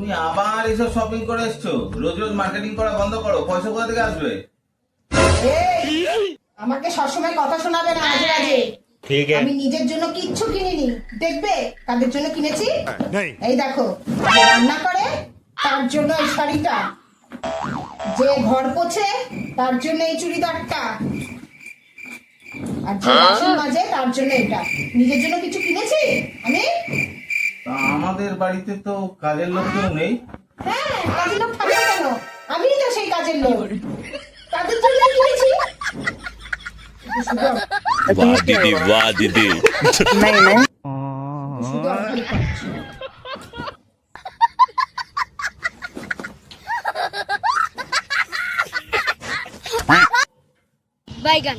তুমি আবার এসব শপিং করে এসছো? রোজ রোজ মার্কেটিং করা বন্ধ করো। পয়সা কোথা থেকে আসবে? এই, আমাকে সবসময় কথা শোনাবে না আজে বাজে। ঠিক আছে। আমি নিজের জন্য কিচ্ছু কিনিনি। দেখবে কাদের জন্য কিনেছি? এই দেখো, যে রান্না করে তার জন্য এই শাড়িটা, যে ঘর পোছে তার জন্য এই চুড়িদারটা, আর যে বাসন মাজে তার জন্য এটা। নিজের জন্য কিছু কিনেছি আমি? তা আমাদের বাড়িতে তো কাজের লোক কেউ নেই। হ্যাঁ, কাজের লোক থাকবে কেন? আমিই তো সেই কাজের লোক। তাদের জন্য কিনেছি। वाह दीदी वाह दीदी नहीं नहीं শুধু আমি খালি খাচ্ছি। बैगन